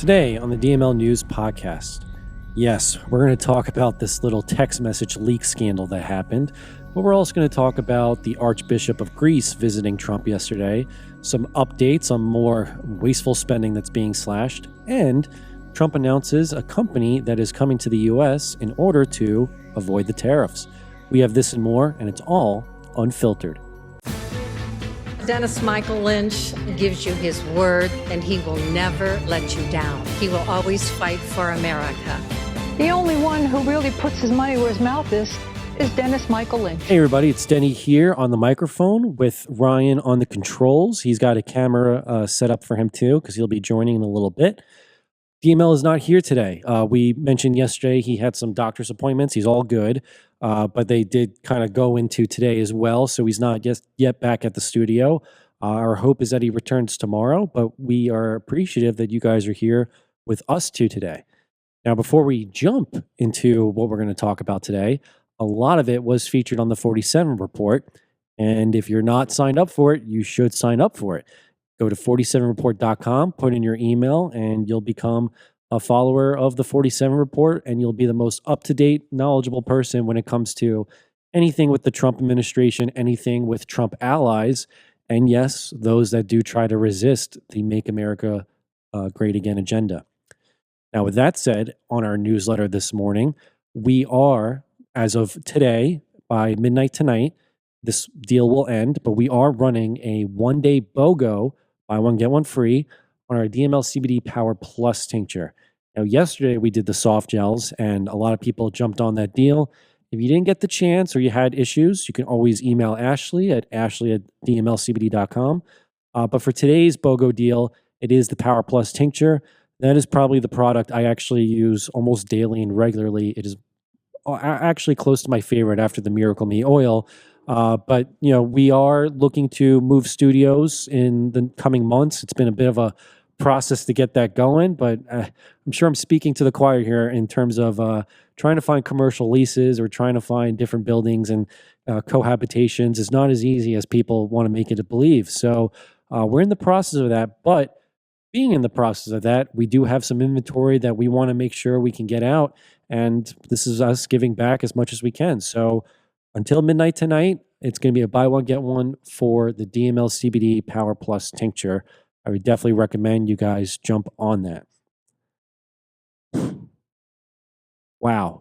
Today on the DML News Podcast, yes, we're going to talk about this little text message leak scandal that happened, but we're also going to talk about the Archbishop of Greece visiting Trump yesterday, some updates on more wasteful spending that's being slashed, and Trump announces a company that is coming to the U.S. in order to avoid the tariffs. We have this and more, and it's all unfiltered. Dennis Michael Lynch gives you his word, and he will never let you down. He will always fight for America. The only one who really puts his money where his mouth is Dennis Michael Lynch. Hey everybody, it's Denny here on the microphone with Ryan on the controls. He's got a camera set up for him too, because he'll be joining in a little bit. DML is not here today. We mentioned yesterday he had some doctor's appointments. He's all good, but they did kind of go into today as well, so he's not yet back at the studio. Our hope is that he returns tomorrow, but we are appreciative that you guys are here with us two today. Now, before we jump into what we're going to talk about today, a lot of it was featured on the 47 report, and if you're not signed up for it, you should sign up for it. Go to 47report.com, put in your email, and you'll become a follower of the 47 report, and you'll be the most up-to-date, knowledgeable person when it comes to anything with the Trump administration, anything with Trump allies, and yes, those that do try to resist the Make America Great Again agenda. Now, with that said, on our newsletter this morning, we are, as of today, by midnight tonight, this deal will end, but we are running a one-day BOGO, buy one, get one free, on our DML CBD Power Plus tincture. Now, yesterday we did the soft gels, and a lot of people jumped on that deal. If you didn't get the chance or you had issues, you can always email Ashley at dmlcbd.com. But for today's BOGO deal, it is the Power Plus tincture. That is probably the product I actually use almost daily and regularly. It is actually close to my favorite after the Miracle Me oil. But, you know, we are looking to move studios in the coming months. It's been a bit of a process to get that going, but I'm sure I'm speaking to the choir here in terms of trying to find commercial leases or trying to find different buildings and cohabitations is not as easy as people want to make it believe. So we're in the process of that, but being in the process of that, we do have some inventory that we want to make sure we can get out, and this is us giving back as much as we can. So until midnight tonight, it's going to be a buy one, get one for the DML CBD Power Plus tincture. I would definitely recommend you guys jump on that. Wow.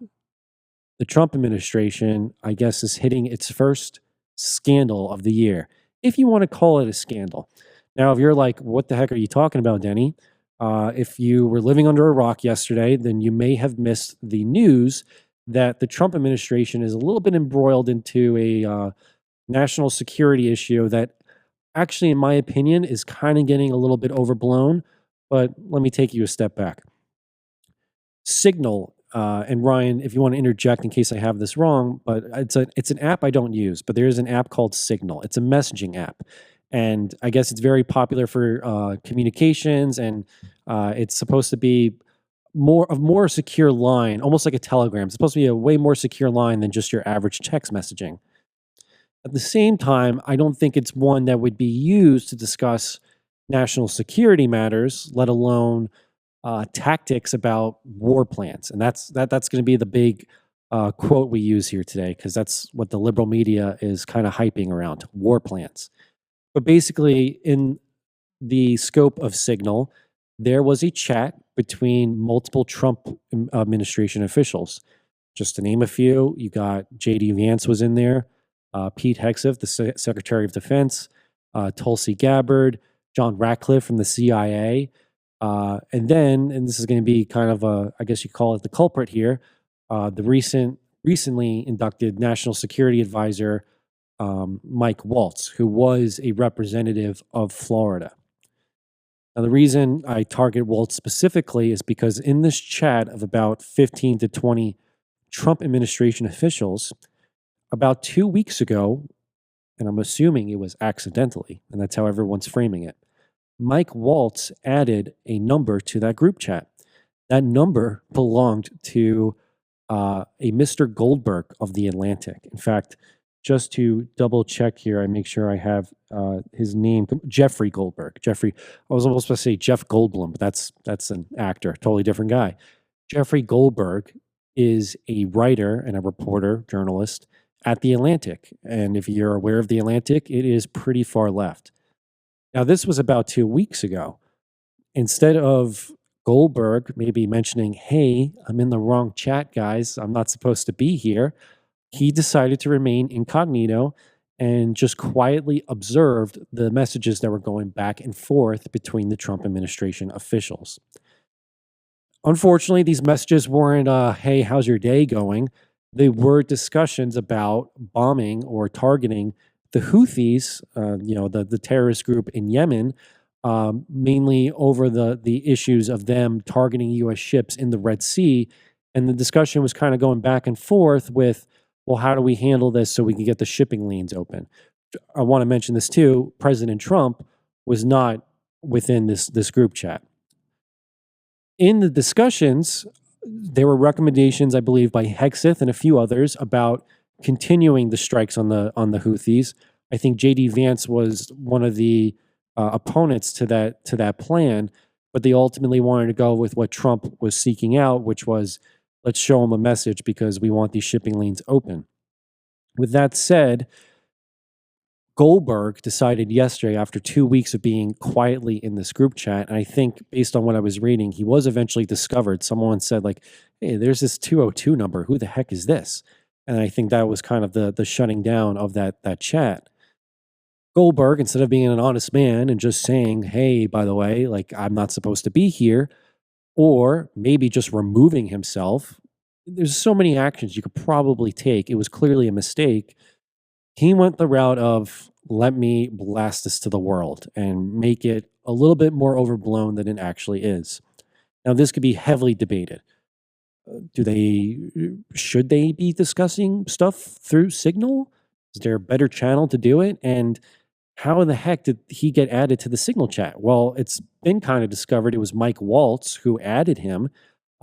The Trump administration, I guess, is hitting its first scandal of the year, if you want to call it a scandal. Now, if you're like, what the heck are you talking about, Denny? If you were living under a rock yesterday, then you may have missed the news that the Trump administration is a little bit embroiled into a national security issue that actually, in my opinion, is kind of getting a little bit overblown. But let me take you a step back. Signal, and Ryan, if you want to interject in case I have this wrong, but it's an app I don't use, but there is an app called Signal. It's a messaging app. And I guess it's very popular for communications, and it's supposed to be more secure line, almost like a Telegram. It's supposed to be a way more secure line than just your average text messaging. At the same time, I don't think it's one that would be used to discuss national security matters, let alone tactics about war plans. And that's going to be the big quote we use here today, because that's what the liberal media is kind of hyping around, war plans. But basically, in the scope of Signal, there was a chat between multiple Trump administration officials. Just to name a few, you got J.D. Vance was in there, Pete Hegseth, the Secretary of Defense, Tulsi Gabbard, John Ratcliffe from the CIA, and this is going to be kind of I guess you call it the culprit here, the recently inducted National Security Advisor, Mike Waltz, who was a representative of Florida. Now, the reason I target Waltz specifically is because in this chat of about 15 to 20 Trump administration officials, about 2 weeks ago, and I'm assuming it was accidentally, and that's how everyone's framing it, Mike Waltz added a number to that group chat. That number belonged to a Mr. Goldberg of The Atlantic. In fact, just to double check here, I make sure I have his name, Jeffrey Goldberg. Jeffrey, I was almost supposed to say Jeff Goldblum, but that's an actor, totally different guy. Jeffrey Goldberg is a writer and a reporter, journalist at The Atlantic. And if you're aware of The Atlantic, it is pretty far left. Now, this was about 2 weeks ago. Instead of Goldberg maybe mentioning, hey, I'm in the wrong chat, guys, I'm not supposed to be here, he decided to remain incognito and just quietly observed the messages that were going back and forth between the Trump administration officials. Unfortunately, these messages weren't, hey, how's your day going? They were discussions about bombing or targeting the Houthis, the terrorist group in Yemen, mainly over the issues of them targeting U.S. ships in the Red Sea. And the discussion was kind of going back and forth with, well, how do we handle this so we can get the shipping lanes open? I want to mention this too. President Trump was not within this group chat. In the discussions, there were recommendations, I believe, by Hegseth and a few others about continuing the strikes on the Houthis. I think J.D. Vance was one of the opponents to that plan, but they ultimately wanted to go with what Trump was seeking out, which was, let's show them a message because we want these shipping lanes open. With that said, Goldberg decided yesterday, after 2 weeks of being quietly in this group chat, and I think based on what I was reading, he was eventually discovered. Someone said, like, hey, there's this 202 number. Who the heck is this? And I think that was kind of the shutting down of that chat. Goldberg, instead of being an honest man and just saying, hey, by the way, like, I'm not supposed to be here, or maybe just removing himself, there's so many actions you could probably take. It was clearly a mistake. He went the route of, let me blast this to the world and make it a little bit more overblown than it actually is. Now, this could be heavily debated. Should they be discussing stuff through Signal? Is there a better channel to do it? And how in the heck did he get added to the Signal chat? Well, it's been kind of discovered it was Mike Waltz who added him.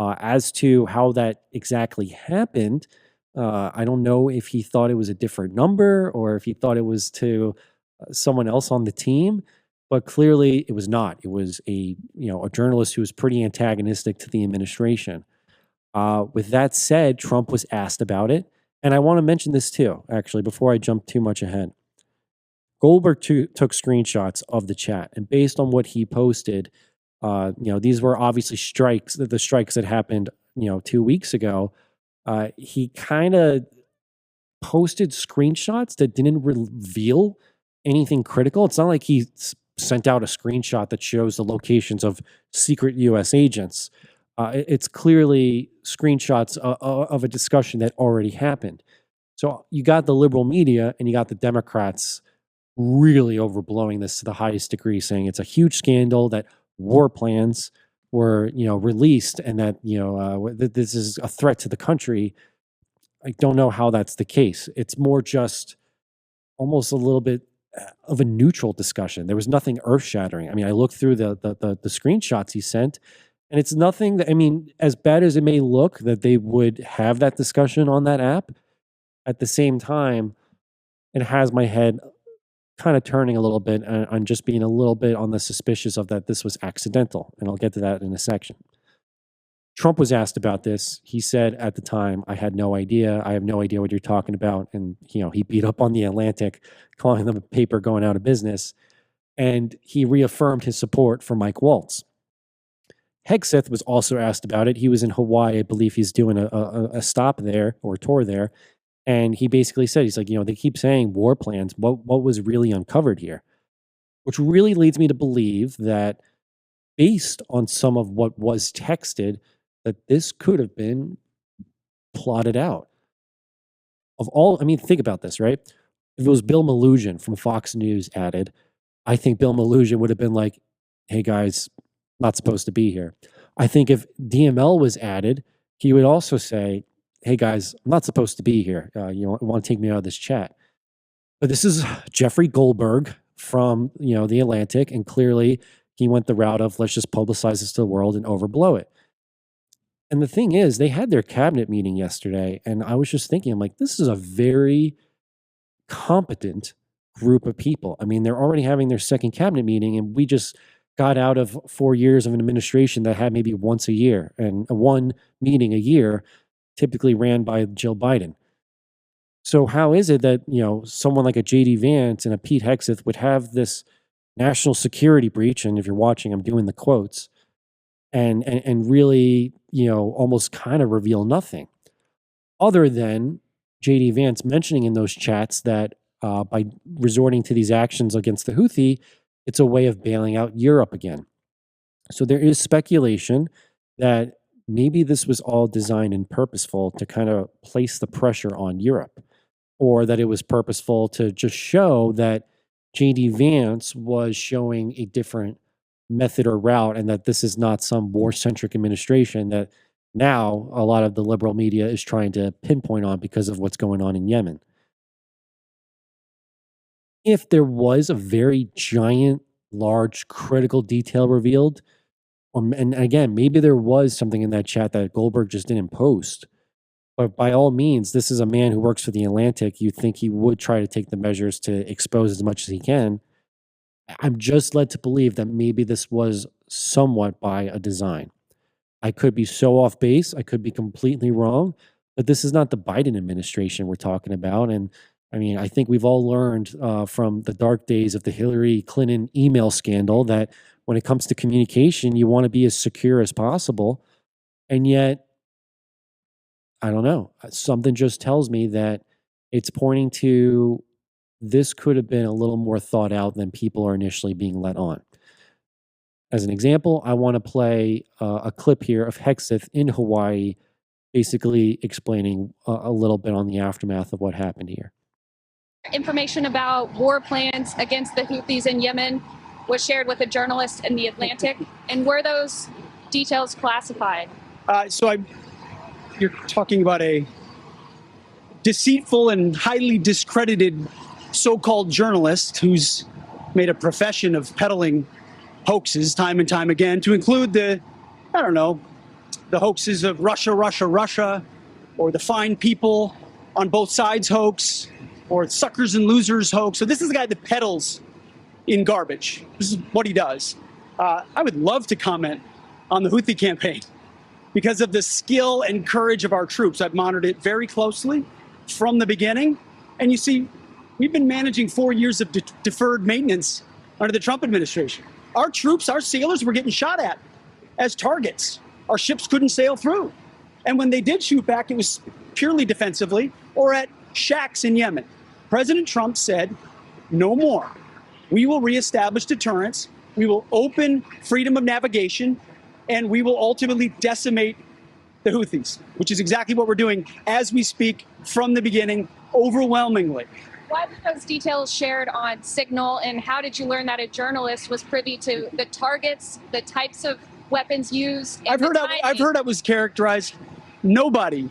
As to how that exactly happened, I don't know if he thought it was a different number or if he thought it was to someone else on the team, but clearly it was not. It was a journalist who was pretty antagonistic to the administration. With that said, Trump was asked about it, and I want to mention this too, actually, before I jump too much ahead. Goldberg took screenshots of the chat, and based on what he posted, these were obviously strikes, the strikes that happened, 2 weeks ago. He kind of posted screenshots that didn't reveal anything critical. It's not like he sent out a screenshot that shows the locations of secret U.S. agents. It's clearly screenshots of a discussion that already happened. So you got the liberal media and you got the Democrats really overblowing this to the highest degree, saying it's a huge scandal that war plans were, released and that, this is a threat to the country. I don't know how that's the case. It's more just almost a little bit of a neutral discussion. There was nothing earth shattering. I mean, I looked through the screenshots he sent, and it's nothing that, as bad as it may look that they would have that discussion on that app, at the same time, it has my head kind of turning a little bit on just being a little bit on the suspicious of that this was accidental. And I'll get to that in a section. Trump was asked about this. He said at the time, I had no idea. I have no idea what you're talking about. And, he beat up on The Atlantic, calling them a paper going out of business. And he reaffirmed his support for Mike Waltz. Hegseth was also asked about it. He was in Hawaii. I believe he's doing a stop there or a tour there. And he basically said, he's like, they keep saying war plans. What was really uncovered here? Which really leads me to believe that based on some of what was texted, that this could have been plotted out. Think about this, right? If it was Bill Malugin from Fox News added, I think Bill Malugin would have been like, hey guys, not supposed to be here. I think if DML was added, he would also say, hey guys, I'm not supposed to be here. You want to take me out of this chat. But this is Jeffrey Goldberg from, The Atlantic. And clearly he went the route of, let's just publicize this to the world and overblow it. And the thing is, they had their cabinet meeting yesterday. And I was just thinking, I'm like, this is a very competent group of people. I mean, they're already having their second cabinet meeting, and we just got out of 4 years of an administration that had maybe once a year and one meeting a year, typically ran by Jill Biden. So how is it that, someone like a JD Vance and a Pete Hegseth would have this national security breach, and if you're watching, I'm doing the quotes, and really, almost kind of reveal nothing other than JD Vance mentioning in those chats that by resorting to these actions against the Houthi, it's a way of bailing out Europe again. So there is speculation that maybe this was all designed and purposeful to kind of place the pressure on Europe, or that it was purposeful to just show that JD Vance was showing a different method or route, and that this is not some war centric administration that now a lot of the liberal media is trying to pinpoint on because of what's going on in Yemen. If there was a very giant, large, critical detail revealed, and again, maybe there was something in that chat that Goldberg just didn't post, but by all means, this is a man who works for the Atlantic. You'd think he would try to take the measures to expose as much as he can. I'm just led to believe that maybe this was somewhat by a design. I could be so off base. I could be completely wrong, but this is not the Biden administration we're talking about. And I mean, I think we've all learned from the dark days of the Hillary Clinton email scandal that when it comes to communication, you want to be as secure as possible. And yet, I don't know, something just tells me that it's pointing to this could have been a little more thought out than people are initially being let on. As an example, I want to play a clip here of Hegseth in Hawaii, basically explaining a little bit on the aftermath of what happened here. Information about war plans against the Houthis in Yemen was shared with a journalist in the Atlantic, and were those details classified? You're talking about a deceitful and highly discredited so-called journalist who's made a profession of peddling hoaxes time and time again, to include the hoaxes of Russia, or the fine people on both sides hoax, or suckers and losers hoax. So this is the guy that peddles in garbage. This is what he does. I would love to comment on the Houthi campaign because of the skill and courage of our troops. I've monitored it very closely from the beginning. And you see, we've been managing 4 years of deferred maintenance under the Trump administration. Our troops, our sailors were getting shot at as targets. Our ships couldn't sail through. And when they did shoot back, it was purely defensively or at shacks in Yemen. President Trump said, no more. We will reestablish deterrence. We will open freedom of navigation, and we will ultimately decimate the Houthis, which is exactly what we're doing as we speak from the beginning, overwhelmingly. Why were those details shared on Signal, and how did you learn that a journalist was privy to the targets, the types of weapons used? I've heard that was characterized. Nobody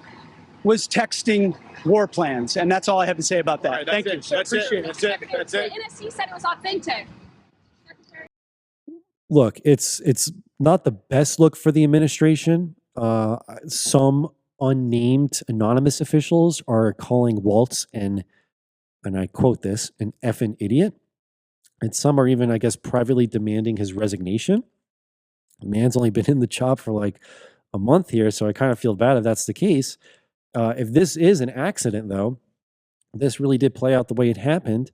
was texting war plans, and that's all I have to say about that. Right, Thank you. Appreciate it. That's it. The NSC said it was authentic. Look, it's not the best look for the administration. Some unnamed anonymous officials are calling Waltz and I quote this, an effing idiot. And some are even, I guess, privately demanding his resignation. The man's only been in the job for like a month here, so I kind of feel bad if that's the case. If this is an accident, though, this really did play out the way it happened.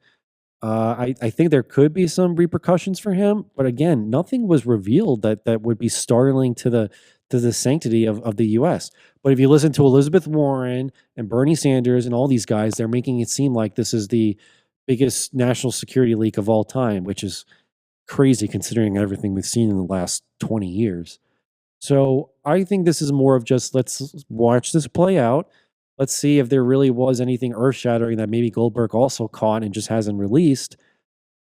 I think there could be some repercussions for him, but again, nothing was revealed that would be startling to the sanctity of the U.S. But if you listen to Elizabeth Warren and Bernie Sanders and all these guys, they're making it seem like this is the biggest national security leak of all time, which is crazy considering everything we've seen in the last 20 years. So I think this is more of just, let's watch this play out. Let's see if there really was anything earth-shattering that maybe Goldberg also caught and just hasn't released.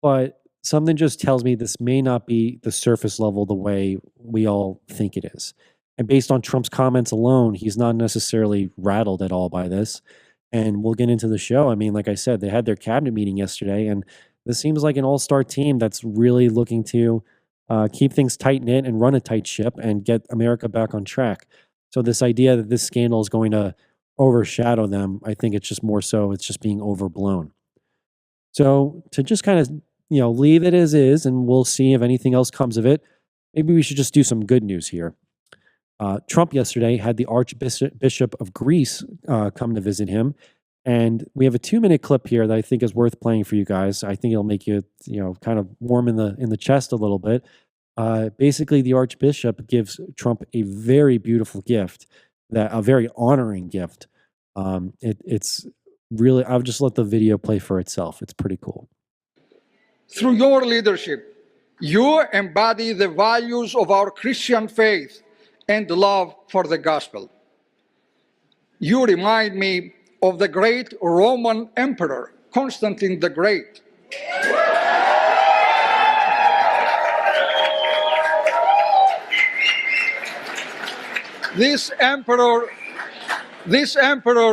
But something just tells me this may not be the surface level the way we all think it is. And based on Trump's comments alone, he's not necessarily rattled at all by this. And we'll get into the show. I mean, like I said, they had their cabinet meeting yesterday, and this seems like an all-star team that's really looking to keep things tight-knit and run a tight ship and get America back on track. So this idea that this scandal is going to overshadow them, I think it's just more so it's just being overblown. So to just kind of, leave it as is, and we'll see if anything else comes of it. Maybe we should just do some good news here. Trump yesterday had the Archbishop of Greece come to visit him. And we have a 2-minute clip here that I think is worth playing for you guys. I think it'll make you, kind of warm in the chest a little bit. Basically, the Archbishop gives Trump a very beautiful gift, a very honoring gift. It's really, I'll just let the video play for itself. It's pretty cool. Through your leadership, you embody the values of our Christian faith and love for the gospel. You remind me of the great Roman Emperor, Constantine the Great. This emperor,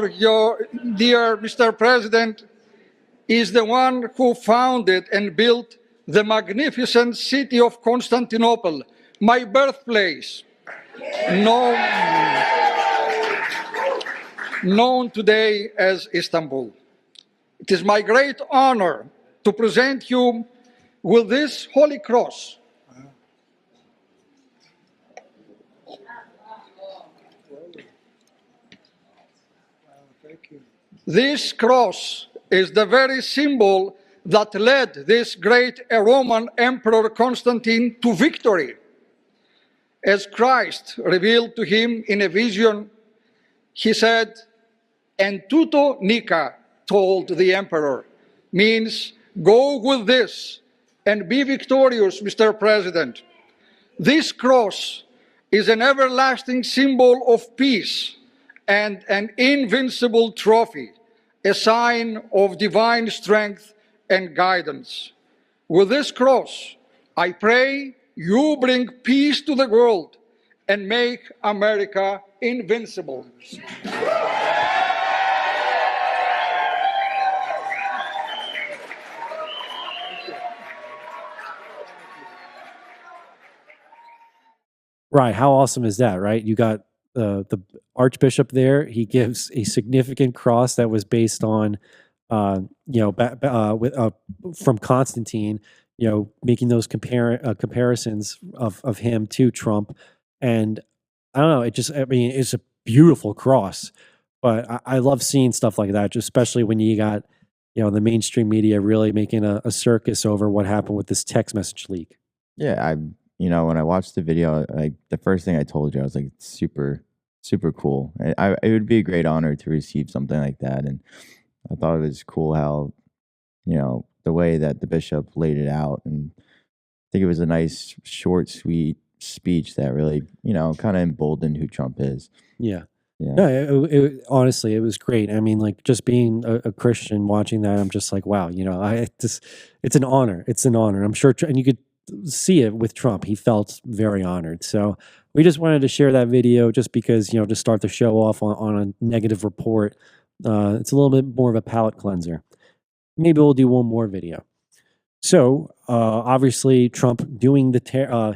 your dear Mr. President, is the one who founded and built the magnificent city of Constantinople, my birthplace, known today as Istanbul. It is my great honor to present you with this Holy Cross. This cross is the very symbol that led this great Roman Emperor Constantine to victory. As Christ revealed to him in a vision, he said, "En tuto nica," told the emperor, means go with this and be victorious, Mr. President. This cross is an everlasting symbol of peace and an invincible trophy, a sign of divine strength and guidance. With this cross, I pray you bring peace to the world and make America invincible. Right. How awesome is that, right? You got the Archbishop there. He gives a significant cross that was based on, from Constantine, making those comparisons of him to Trump. And I don't know, it's a beautiful cross. But I love seeing stuff like that, just especially when you got, the mainstream media really making a circus over what happened with this text message leak. Yeah, when I watched the video, the first thing I told you, I was like, it's super, super cool. It would be a great honor to receive something like that. And I thought it was cool how, the way that the bishop laid it out. And I think it was a nice, short, sweet speech that really, kind of emboldened who Trump is. Yeah. Yeah. No, honestly, it was great. I mean, like, just being a Christian watching that, I'm just like, wow, it's an honor. It's an honor. I'm sure, and you could see it with Trump. He felt very honored. So we just wanted to share that video just because, to start the show off on a negative report. It's a little bit more of a palate cleanser. Maybe we'll do one more video. So obviously Trump doing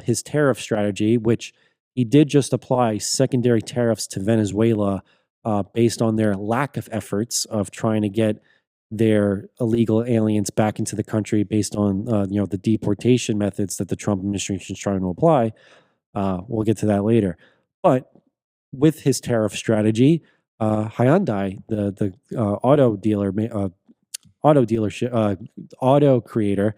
his tariff strategy, which he did just apply secondary tariffs to Venezuela based on their lack of efforts of trying to get their illegal aliens back into the country based on the deportation methods that the Trump administration is trying to apply. We'll get to that later. But with his tariff strategy, Hyundai, the auto creator,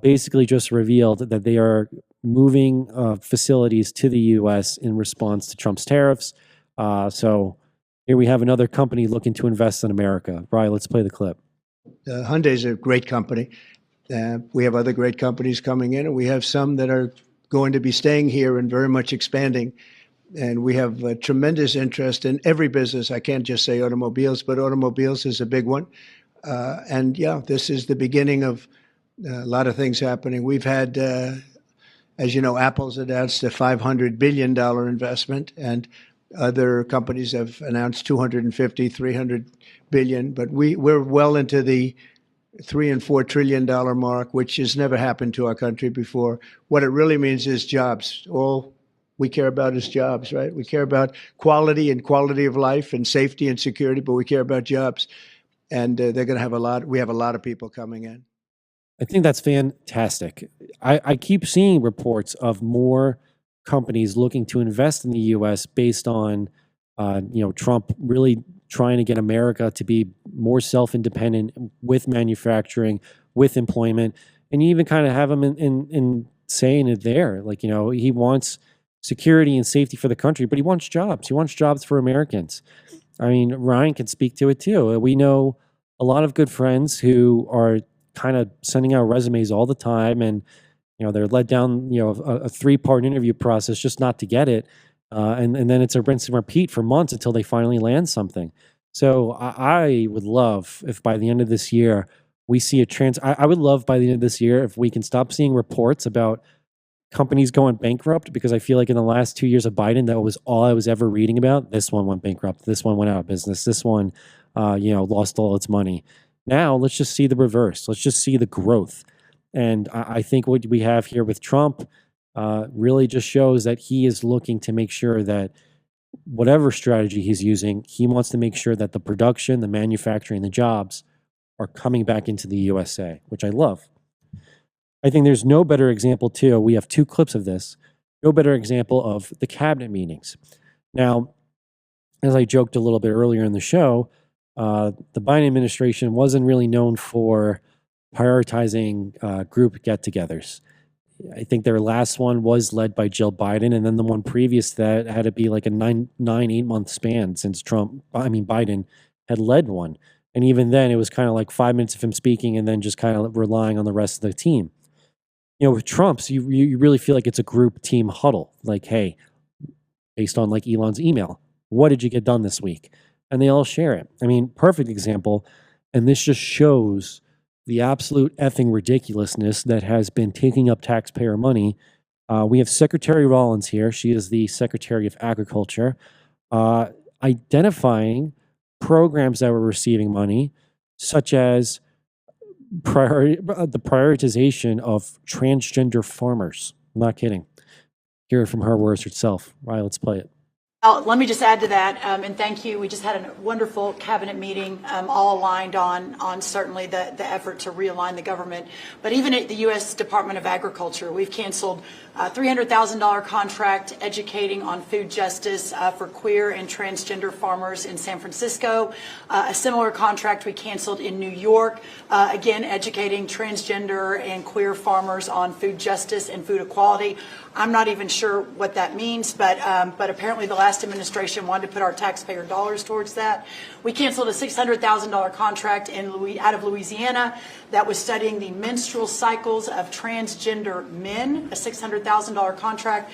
basically just revealed that they are moving facilities to the U.S. in response to Trump's tariffs. So here we have another company looking to invest in America. Brian, let's play the clip. Hyundai's a great company. We have other great companies coming in, and we have some that are going to be staying here and very much expanding. And we have tremendous interest in every business. I can't just say automobiles, but automobiles is a big one. And yeah, this is the beginning of a lot of things happening. We've had, as you know, Apple's announced a $500 billion investment, and other companies have announced 250, 300 billion. But we're well into the $3 and $4 trillion mark, which has never happened to our country before. What it really means is jobs. All we care about is jobs, right? We care about quality and quality of life and safety and security, but we care about jobs. and they're going to have a lot. We have a lot of people coming in. I think that's fantastic. I keep seeing reports of more companies looking to invest in the U.S. based on, Trump really trying to get America to be more self-independent with manufacturing, with employment, and you even kind of have him in saying it there. Like, he wants security and safety for the country, but he wants jobs. He wants jobs for Americans. I mean, Ryan can speak to it too. We know a lot of good friends who are kind of sending out resumes all the time, and they're led down a 3-part interview process just not to get it, and then it's a rinse and repeat for months until they finally land something. So I would love if by the end of this year we see I would love by the end of this year if we can stop seeing reports about companies going bankrupt, because I feel like in the last 2 years of Biden, that was all I was ever reading about. This one went bankrupt. This one went out of business. This one, lost all its money. Now let's just see the reverse. Let's just see the growth. And I think what we have here with Trump really just shows that he is looking to make sure that whatever strategy he's using, he wants to make sure that the production, the manufacturing, the jobs are coming back into the USA, which I love. I think there's no better example, too. We have 2 clips of this. No better example of the cabinet meetings. Now, as I joked a little bit earlier in the show, the Biden administration wasn't really known for prioritizing group get-togethers. I think their last one was led by Jill Biden, and then the one previous to that had to be like a 8-month span since Biden had led one. And even then, it was kind of like 5 minutes of him speaking and then just kind of relying on the rest of the team. With Trump's, you really feel like it's a group team huddle. Like, hey, based on like Elon's email, what did you get done this week? And they all share it. I mean, perfect example. And this just shows the absolute effing ridiculousness that has been taking up taxpayer money. We have Secretary Rollins here. She is the Secretary of Agriculture, identifying programs that were receiving money, such as the prioritization of transgender farmers. I'm not kidding. Hear it from her words herself. Right, let's play it. Let me just add to that, and thank you. We just had a wonderful cabinet meeting, all aligned on certainly the effort to realign the government. But even at the U.S. Department of Agriculture, we've canceled a $300,000 contract educating on food justice for queer and transgender farmers in San Francisco. A similar contract we canceled in New York, again educating transgender and queer farmers on food justice and food equality. I'm not even sure what that means, but apparently the last administration wanted to put our taxpayer dollars towards that. We canceled a $600,000 contract out of Louisiana that was studying the menstrual cycles of transgender men, a $600,000 contract.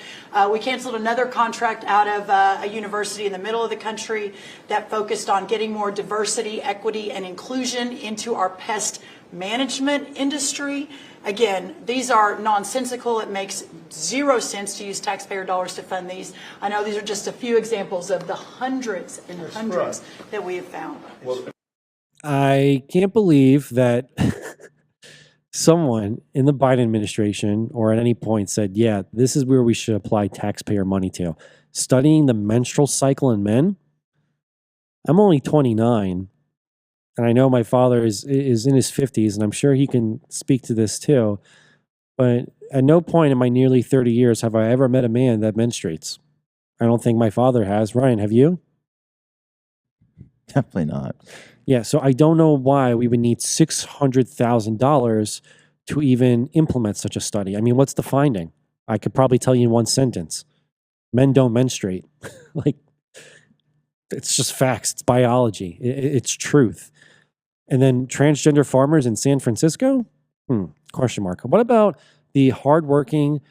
We canceled another contract out of a university in the middle of the country that focused on getting more diversity, equity, and inclusion into our pest management industry. Again, these are nonsensical. It makes zero sense to use taxpayer dollars to fund these. I know these are just a few examples of the hundreds and hundreds that we have found. I can't believe that someone in the Biden administration or at any point said, yeah, this is where we should apply taxpayer money to. Studying the menstrual cycle in men. I'm only 29. And I know my father is in his 50s, and I'm sure he can speak to this too. But at no point in my nearly 30 years have I ever met a man that menstruates. I don't think my father has. Ryan, have you? Definitely not. Yeah, so I don't know why we would need $600,000 to even implement such a study. I mean, what's the finding? I could probably tell you in one sentence. Men don't menstruate. Like, it's just facts. It's biology. It's truth. And then transgender farmers in San Francisco? Question mark. What about the hardworking,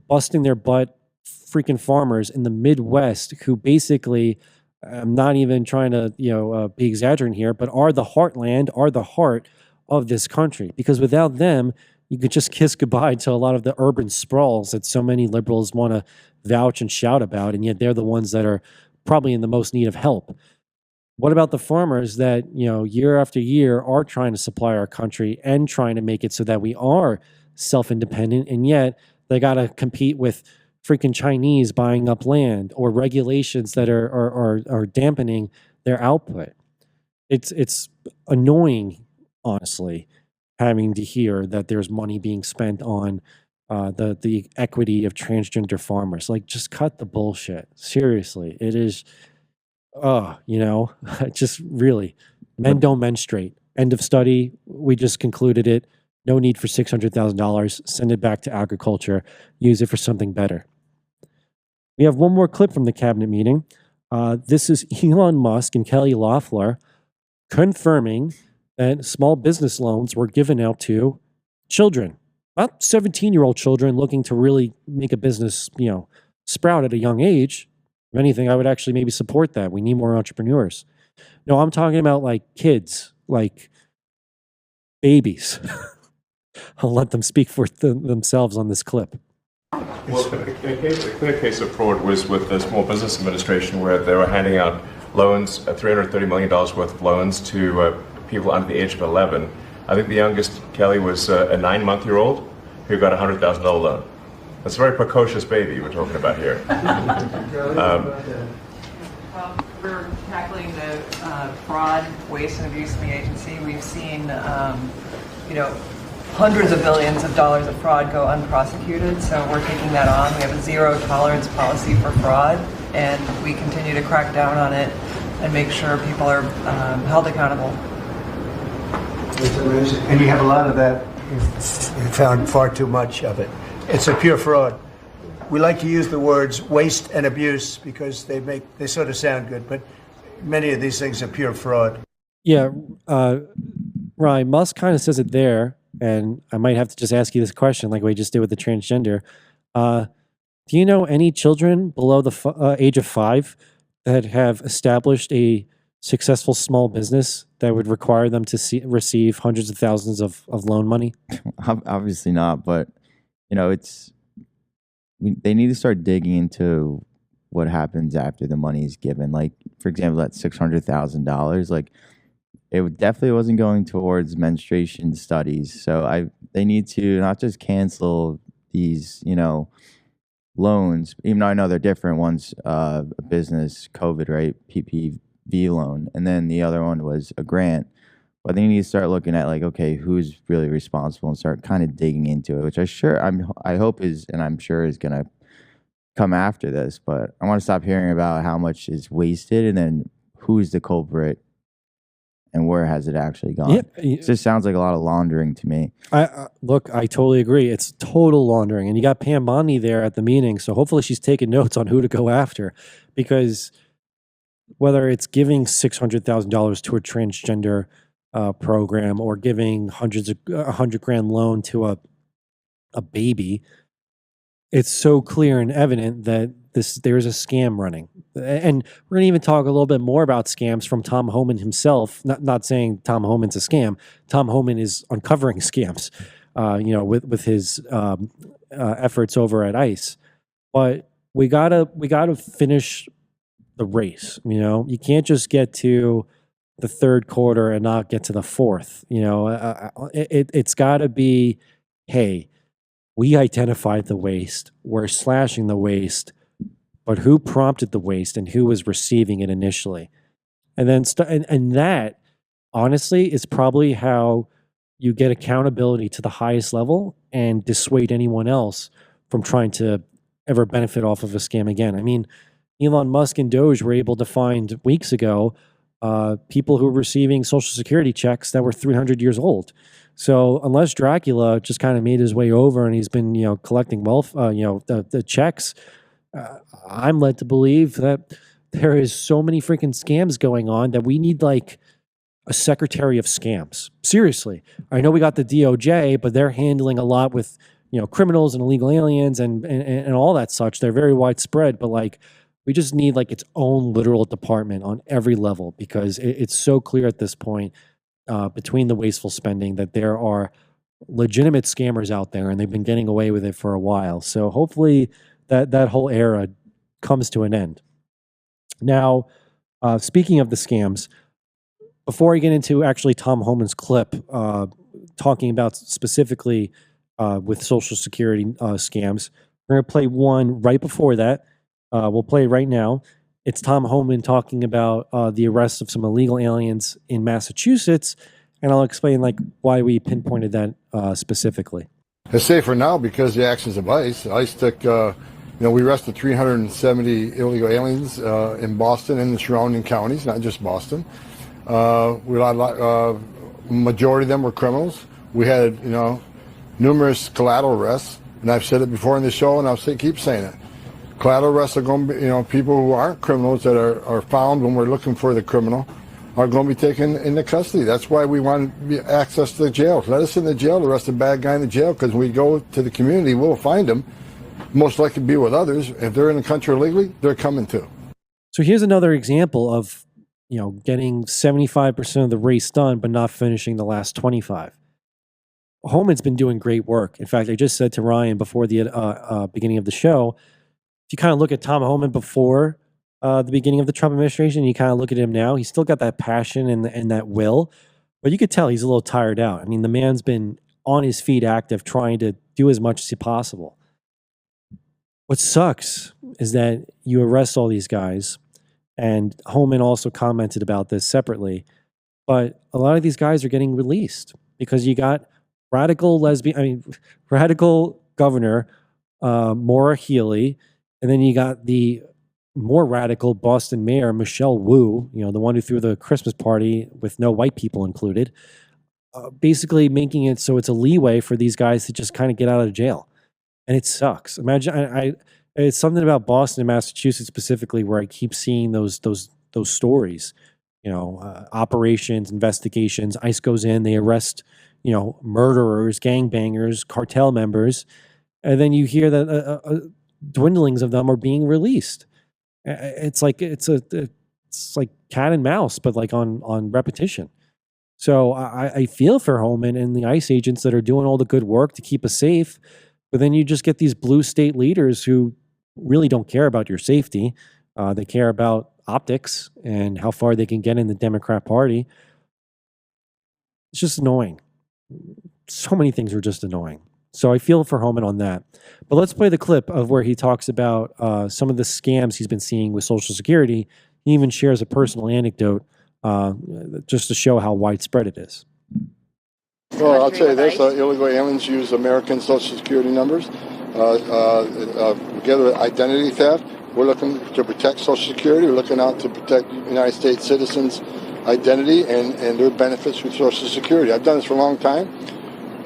busting their butt freaking farmers in the Midwest who basically, I'm not even trying to be exaggerating here, but are the heartland, are the heart of this country? Because without them, you could just kiss goodbye to a lot of the urban sprawls that so many liberals want to vouch and shout about, and yet they're the ones that are probably in the most need of help. What about the farmers that, year after year are trying to supply our country and trying to make it so that we are self-independent, and yet they got to compete with freaking Chinese buying up land or regulations that are dampening their output? it's annoying, honestly, having to hear that there's money being spent on the equity of transgender farmers. Like, just cut the bullshit. Seriously, it is. Just really, men don't menstruate. End of study. We just concluded it. No need for $600,000. Send it back to agriculture. Use it for something better. We have one more clip from the cabinet meeting. This is Elon Musk and Kelly Loeffler confirming that small business loans were given out to children, not 17-year-old children looking to really make a business, sprout at a young age. If anything, I would actually maybe support that. We need more entrepreneurs. No, I'm talking about like kids, like babies. I'll let them speak for themselves on this clip. Well, a clear case of fraud was with the Small Business Administration, where they were handing out loans, $330 million worth of loans to people under the age of 11. I think the youngest, Kelly, was a 9-month-old who got a $100,000 loan. That's a very precocious baby we're talking about here. Well, we're tackling the fraud, waste, and abuse in the agency. We've seen, hundreds of billions of dollars of fraud go unprosecuted, so we're taking that on. We have a zero tolerance policy for fraud, and we continue to crack down on it and make sure people are held accountable. It's amazing. And you have a lot of that. You found far too much of it. It's a pure fraud. We like to use the words waste and abuse because they sort of sound good, but many of these things are pure fraud. Yeah, Ryan, Musk kind of says it there, and I might have to just ask you this question like we just did with the transgender. Do you know any children below the age of 5 that have established a successful small business that would require them to receive hundreds of thousands of loan money? Obviously not, but they need to start digging into what happens after the money is given. Like, for example, that $600,000, like it definitely wasn't going towards menstruation studies. So they need to not just cancel these, loans, even though I know they're different. One's a business COVID, right? PPV loan. And then the other one was a grant. But they need to start looking at like, okay, who's really responsible and start kind of digging into it, which I hope is, and I'm sure is going to come after this. But I want to stop hearing about how much is wasted and then who's the culprit and where has it actually gone. Yeah. It just sounds like a lot of laundering to me. Look, I totally agree. It's total laundering. And you got Pam Bondi there at the meeting, so hopefully she's taking notes on who to go after, because whether it's giving $600,000 to a transgender program or giving $100,000 loan to a baby, it's so clear and evident that there's a scam running. And we're going to even talk a little bit more about scams from Tom Homan himself. Not saying Tom Homan's a scam. Tom Homan is uncovering scams, with his efforts over at ICE. But we gotta finish the race. You can't just get to the third quarter and not get to the fourth. It's got to be, hey, we identified the waste, we're slashing the waste, but who prompted the waste and who was receiving it initially? And then and that, honestly, is probably how you get accountability to the highest level and dissuade anyone else from trying to ever benefit off of a scam again. I mean, Elon Musk and Doge were able to find weeks ago people who were receiving Social Security checks that were 300 years old. So unless Dracula just kind of made his way over and he's been, collecting wealth, the checks, I'm led to believe that there is so many freaking scams going on that we need like a secretary of scams. Seriously. I know we got the DOJ, but they're handling a lot with, criminals and illegal aliens and all that such. They're very widespread, but like, we just need like its own literal department on every level, because it's so clear at this point between the wasteful spending that there are legitimate scammers out there and they've been getting away with it for a while. So hopefully that whole era comes to an end. Now, speaking of the scams, before I get into actually Tom Homan's clip talking about specifically with Social Security scams, we're going to play one right before that. We'll play it right now. It's Tom Homan talking about the arrest of some illegal aliens in Massachusetts, and I'll explain like why we pinpointed that specifically. It's safer now because the actions of ICE. ICE took, we arrested 370 illegal aliens in Boston and the surrounding counties, not just Boston. Majority of them were criminals. We had, numerous collateral arrests, and I've said it before in the show, and I'll keep saying it. Collateral arrests are going to be, people who aren't criminals that are found when we're looking for the criminal are going to be taken into custody. That's why we want access to the jail. Let us in the jail, arrest a bad guy in the jail, because when we go to the community, we'll find them. Most likely be with others. If they're in the country illegally, they're coming too. So here's another example of, getting 75% of the race done, but not finishing the last 25. Homan's been doing great work. In fact, I just said to Ryan before the beginning of the show, if you kind of look at Tom Homan before the beginning of the Trump administration, you kind of look at him now, he's still got that passion and that will, but you could tell he's a little tired out. I mean, the man's been on his feet active, trying to do as much as possible. What sucks is that you arrest all these guys, and Homan also commented about this separately, but a lot of these guys are getting released because you got radical governor Maura Healey, and then you got the more radical Boston mayor Michelle Wu, the one who threw the Christmas party with no white people included, basically making it so it's a leeway for these guys to just kind of get out of jail. And it sucks. Imagine, it's something about Boston and Massachusetts specifically where I keep seeing those stories, operations, investigations. ICE goes in, they arrest, murderers, gangbangers, cartel members, and then you hear that dwindlings of them are being released. It's like cat and mouse, but like on repetition. So I feel for Homan and the ICE agents that are doing all the good work to keep us safe. But then you just get these blue state leaders who really don't care about your safety. They care about optics and how far they can get in the Democrat Party. It's just annoying. So many things are just annoying. So I feel for Homan on that. But let's play the clip of where he talks about some of the scams he's been seeing with Social Security. He even shares a personal anecdote just to show how widespread it is. Well, I'll tell you this, illegal aliens use American Social Security numbers together with identity theft. We're looking to protect Social Security. We're looking out to protect United States citizens' identity and their benefits through Social Security. I've done this for a long time.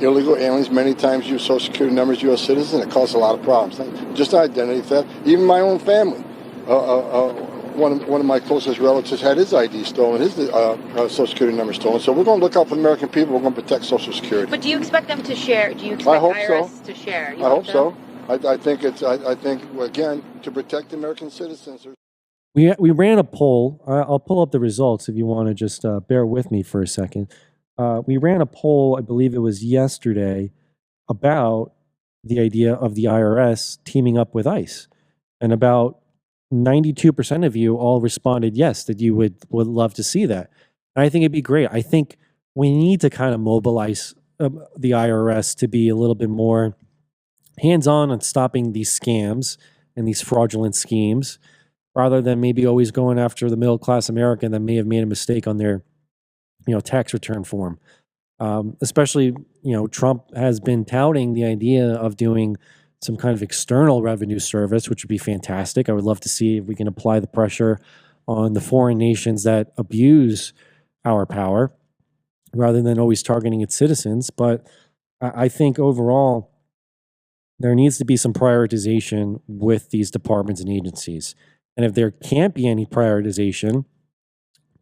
Illegal aliens many times use Social Security numbers, U.S. citizens. It causes a lot of problems. Just identity theft. Even my own family. One of my closest relatives had his ID stolen, his Social Security number stolen. So we're going to look out for the American people. We're going to protect Social Security. But do you expect them to share? Do you expect IRS to share? I hope so. I think again, to protect the American citizens. We ran a poll. I'll pull up the results if you want to just bear with me for a second. We ran a poll, I believe it was yesterday, about the idea of the IRS teaming up with ICE, and about 92% of you all responded yes, that you would love to see that. And I think it'd be great. I think we need to kind of mobilize the IRS to be a little bit more hands-on on stopping these scams and these fraudulent schemes, rather than maybe always going after the middle-class American that may have made a mistake on their tax return form. Especially, Trump has been touting the idea of doing some kind of external revenue service, which would be fantastic. I would love to see if we can apply the pressure on the foreign nations that abuse our power rather than always targeting its citizens. But I think overall, there needs to be some prioritization with these departments and agencies. And if there can't be any prioritization,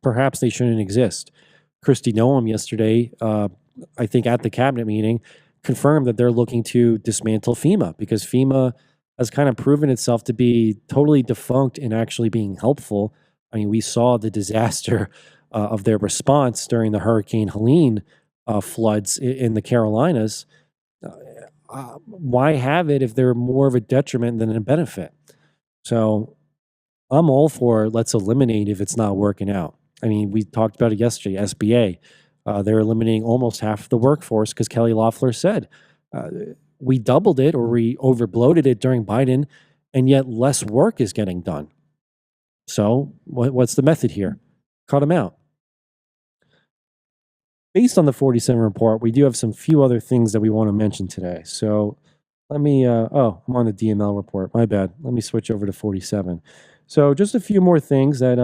perhaps they shouldn't exist. Kristi Noem yesterday, I think at the cabinet meeting, confirmed that they're looking to dismantle FEMA because FEMA has kind of proven itself to be totally defunct in actually being helpful. I mean, we saw the disaster of their response during the Hurricane Helene floods in the Carolinas. Why have it if they're more of a detriment than a benefit? So I'm all for let's eliminate if it's not working out. I mean, we talked about it yesterday, SBA. They're eliminating almost half the workforce because Kelly Loeffler said we doubled it or we overbloated it during Biden, and yet less work is getting done. So what's the method here? Cut them out. Based on the 47 report, we do have some few other things that we want to mention today. So let me, I'm on the DML report. My bad. Let me switch over to 47. So just a few more things that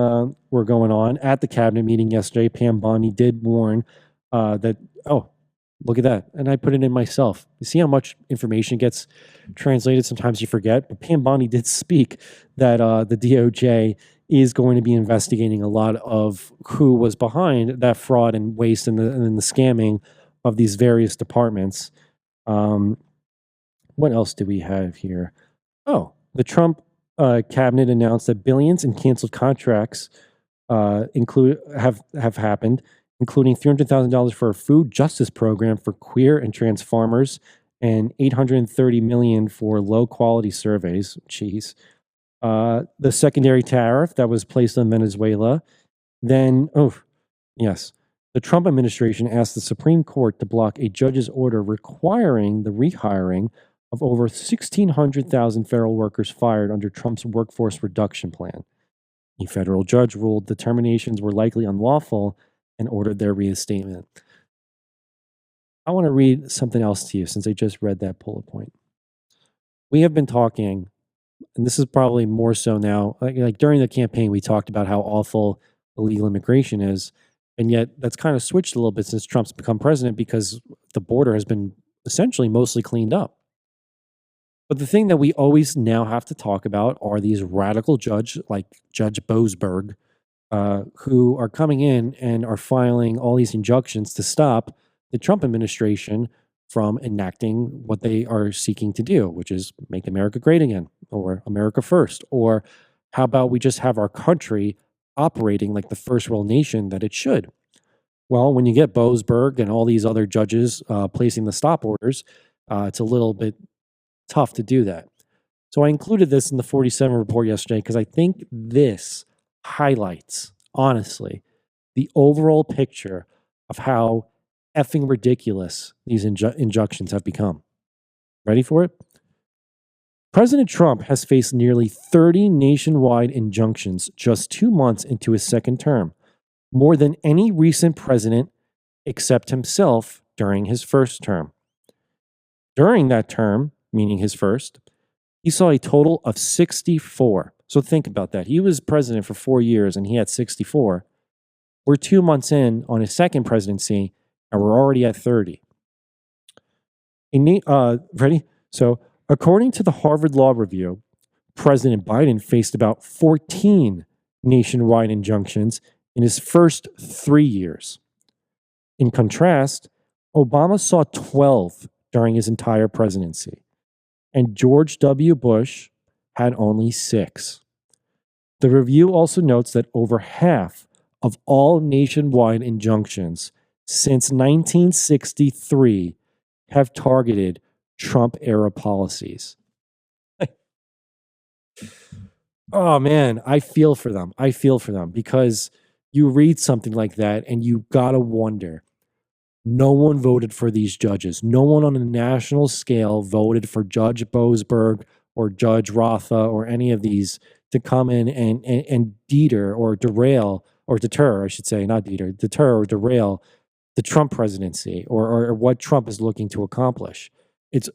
were going on at the cabinet meeting yesterday. Pam Bondi did warn that, oh, look at that. And I put it in myself. You see how much information gets translated? Sometimes you forget. But Pam Bondi did speak that the DOJ is going to be investigating a lot of who was behind that fraud and waste and the scamming of these various departments. What else do we have here? Oh, the Trump cabinet announced that billions in canceled contracts have happened, including $300,000 for a food justice program for queer and trans farmers, and $830 million for low quality surveys. Jeez. The secondary tariff that was placed on Venezuela. Then, yes, the Trump administration asked the Supreme Court to block a judge's order requiring the rehiring of over 1,600,000 federal workers fired under Trump's workforce reduction plan. A federal judge ruled the terminations were likely unlawful and ordered their reinstatement. I want to read something else to you since I just read that bullet point. We have been talking, and this is probably more so now, like during the campaign, we talked about how awful illegal immigration is. And yet that's kind of switched a little bit since Trump's become president because the border has been essentially mostly cleaned up. But the thing that we always now have to talk about are these radical judge, like Judge Boasberg, who are coming in and are filing all these injunctions to stop the Trump administration from enacting what they are seeking to do, which is make America great again, or America first, or how about we just have our country operating like the first world nation that it should. Well, when you get Boasberg and all these other judges placing the stop orders, it's a little bit tough to do that. So I included this in the 47 report yesterday because I think this highlights, honestly, the overall picture of how effing ridiculous these injunctions have become. Ready for it? President Trump has faced nearly 30 nationwide injunctions just 2 months into his second term, more than any recent president except himself during his first term. During that term, meaning his first, he saw a total of 64. So think about that. He was president for 4 years and he had 64. We're 2 months in on his second presidency and we're already at 30. Ready? So according to the Harvard Law Review, President Biden faced about 14 nationwide injunctions in his first 3 years. In contrast, Obama saw 12 during his entire presidency, and George W. Bush had only 6. The review also notes that over half of all nationwide injunctions since 1963 have targeted Trump-era policies. Oh man, I feel for them. I feel for them because you read something like that and you gotta wonder. No one voted for these judges. No one on a national scale voted for Judge Boasberg or Judge Rotha or any of these to come in and deter or derail or deter, I should say, not deter or derail the Trump presidency or what Trump is looking to accomplish. It's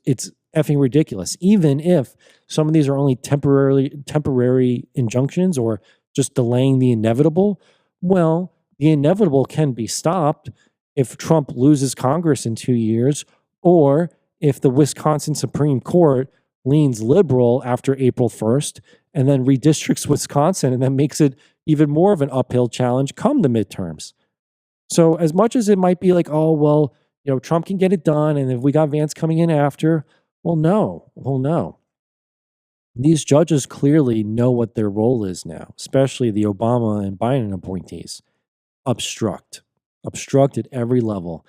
effing ridiculous. Even if some of these are only temporary injunctions or just delaying the inevitable, well, the inevitable can be stopped if Trump loses Congress in 2 years, or if the Wisconsin Supreme Court leans liberal after April 1st and then redistricts Wisconsin and then makes it even more of an uphill challenge come the midterms. So as much as it might be like, oh, well, Trump can get it done, and if we got Vance coming in after, well, no. These judges clearly know what their role is now, especially the Obama and Biden appointees. Obstruct at every level,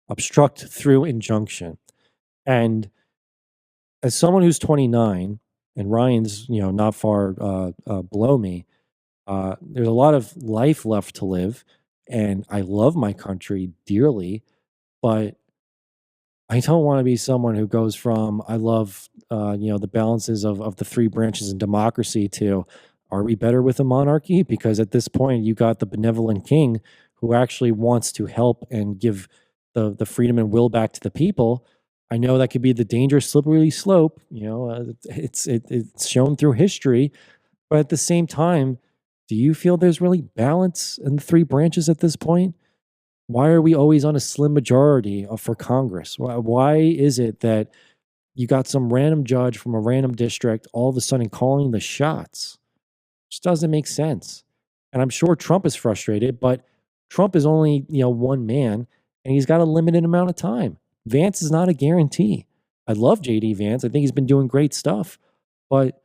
obstruct through injunction. And as someone who's 29, and Ryan's not far below me, there's a lot of life left to live, and I love my country dearly, but I don't want to be someone who goes from I love the balances of the 3 branches in democracy to Are we better with a monarchy? Because at this point, you got the benevolent king who actually wants to help and give the freedom and will back to the people. I know that could be the dangerous slippery slope. It's shown through history, but at the same time, do you feel there's really balance in the three branches at this point? Why are we always on a slim majority for Congress? Why is it that you got some random judge from a random district all of a sudden calling the shots? Just doesn't make sense. And I'm sure Trump is frustrated, but Trump is only, one man and he's got a limited amount of time. Vance is not a guarantee. I love JD Vance. I think he's been doing great stuff, but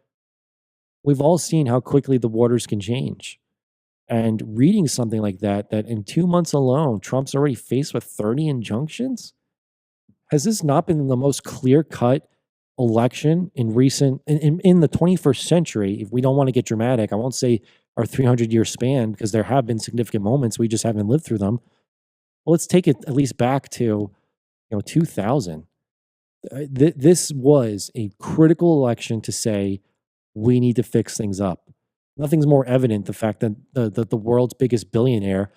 we've all seen how quickly the waters can change. And reading something like that in 2 months alone, Trump's already faced with 30 injunctions. Has this not been the most clear-cut election in the 21st century? If we don't want to get dramatic, I won't say our 300-year span, because there have been significant moments, we just haven't lived through them. Well, let's take it at least back to 2000. This was a critical election to say we need to fix things up. Nothing's more evident the fact that the world's biggest billionaire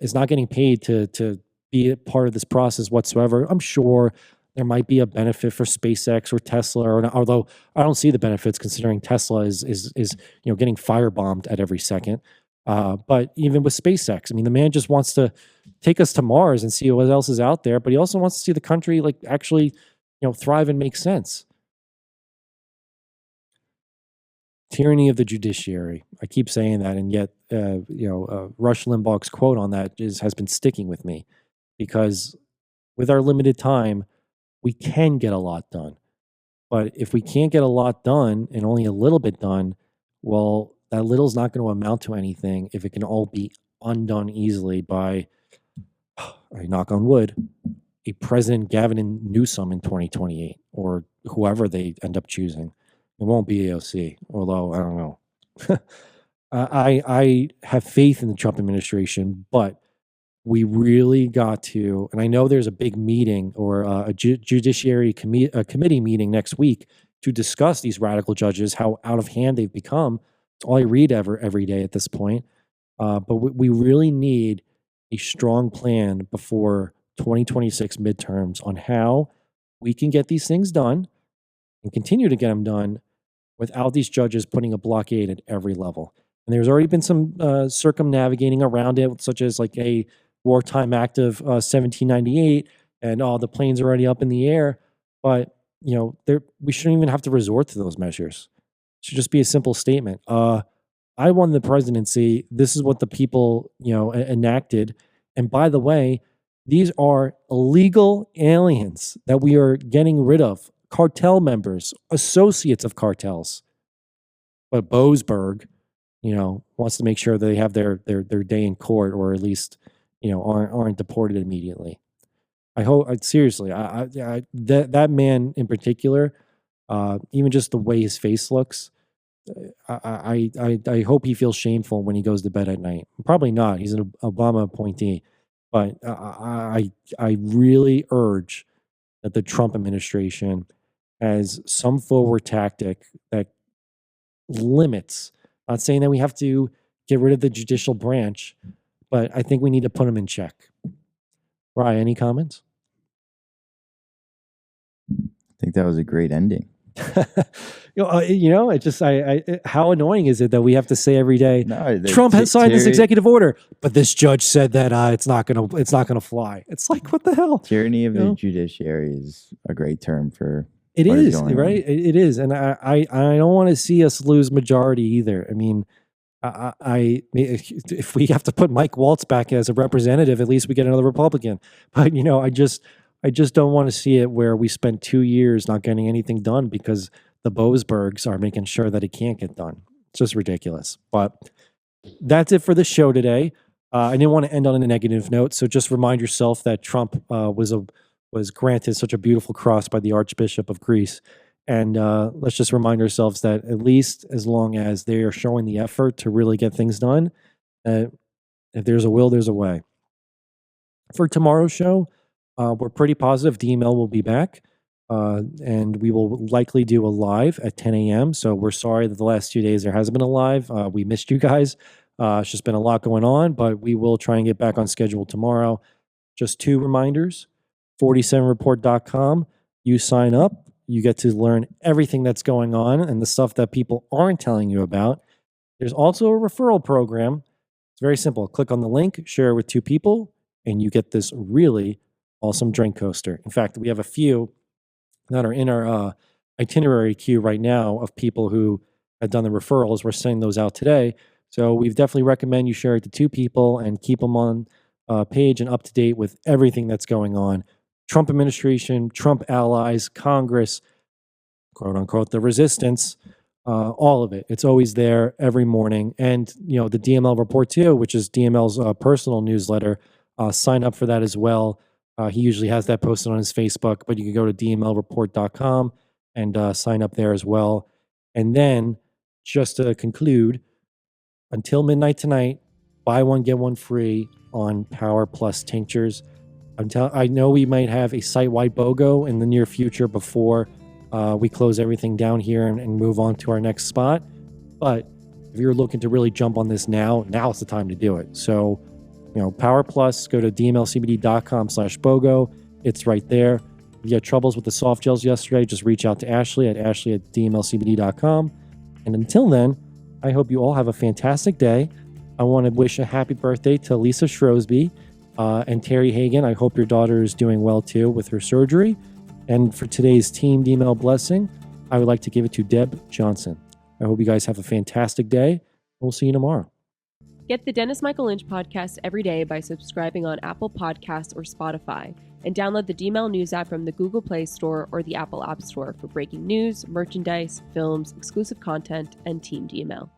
is not getting paid to be a part of this process whatsoever. I'm sure there might be a benefit for SpaceX or Tesla, although I don't see the benefits considering Tesla is getting firebombed at every second. But even with SpaceX, I mean, the man just wants to take us to Mars and see what else is out there, but he also wants to see the country actually thrive and make sense. Tyranny of the judiciary. I keep saying that, and yet, Rush Limbaugh's quote on that has been sticking with me, because with our limited time, we can get a lot done. But if we can't get a lot done and only a little bit done, well, that little is not going to amount to anything if it can all be undone easily by, I knock on wood, a President Gavin Newsom in 2028 or whoever they end up choosing. It won't be AOC, although I don't know. I have faith in the Trump administration, but we really got to, and I know there's a big meeting or a judiciary committee meeting next week to discuss these radical judges, how out of hand they've become. It's all I read every day at this point. But we really need a strong plan before 2026 midterms on how we can get these things done and continue to get them done without these judges putting a blockade at every level. And there's already been some circumnavigating around it, such as like a wartime act of 1798, and the planes are already up in the air. But we shouldn't even have to resort to those measures. It should just be a simple statement. I won the presidency. This is what the people enacted. And by the way, these are illegal aliens that we are getting rid of. Cartel members, associates of cartels. But Boasberg, wants to make sure they have their day in court, or at least, aren't deported immediately. I hope, seriously, that man in particular, even just the way his face looks, I hope he feels shameful when he goes to bed at night. Probably not. He's an Obama appointee, but I really urge that the Trump administration has some forward tactic that limits. Not saying that we have to get rid of the judicial branch, but I think we need to put them in check. Ryan, any comments? I think that was a great ending. It just how annoying is it that we have to say every day, Trump has signed this tyranny- executive order, but this judge said that it's not gonna fly. It's like, what the hell? Tyranny of the judiciary is a great term for It what is, going on. right? It is, and I don't want to see us lose majority either. I mean, if we have to put Mike Waltz back as a representative, at least we get another Republican. But I just don't want to see it where we spent 2 years not getting anything done because the Boasbergs are making sure that it can't get done. It's just ridiculous. But that's it for the show today. I didn't want to end on a negative note, so just remind yourself that Trump was granted such a beautiful cross by the Archbishop of Greece. And let's just remind ourselves that at least as long as they are showing the effort to really get things done, if there's a will, there's a way. For tomorrow's show, we're pretty positive DML will be back. and we will likely do a live at 10 a.m. So we're sorry that the last 2 days there hasn't been a live. We missed you guys. It's just been a lot going on, but we will try and get back on schedule tomorrow. Just 2 reminders, 47report.com. You sign up, you get to learn everything that's going on and the stuff that people aren't telling you about. There's also a referral program. It's very simple. Click on the link, share it with 2 people, and you get this really awesome drink coaster. In fact, we have a few that are in our itinerary queue right now of people who have done the referrals. We're sending those out today. So we definitely recommend you share it to 2 people and keep them on page and up to date with everything that's going on. Trump administration, Trump allies, Congress, quote unquote, the resistance, all of it. It's always there every morning. And, the DML report too, which is DML's personal newsletter, sign up for that as well. He usually has that posted on his Facebook, but you can go to dmlreport.com and sign up there as well. And then, just to conclude, until midnight tonight, buy one, get one free on Power Plus tinctures. I know we might have a site-wide BOGO in the near future before we close everything down here and move on to our next spot. But if you're looking to really jump on this now's the time to do it. So, Power Plus, go to dmlcbd.com/BOGO. It's right there. If you had troubles with the soft gels yesterday, just reach out to Ashley at dmlcbd.com. And until then, I hope you all have a fantastic day. I want to wish a happy birthday to Lisa Shrosby and Terry Hagan. I hope your daughter is doing well too with her surgery. And for today's Team DML blessing, I would like to give it to Deb Johnson. I hope you guys have a fantastic day. We'll see you tomorrow. Get the Dennis Michael Lynch podcast every day by subscribing on Apple Podcasts or Spotify, and download the DML News app from the Google Play Store or the Apple App Store for breaking news, merchandise, films, exclusive content, and Team DML.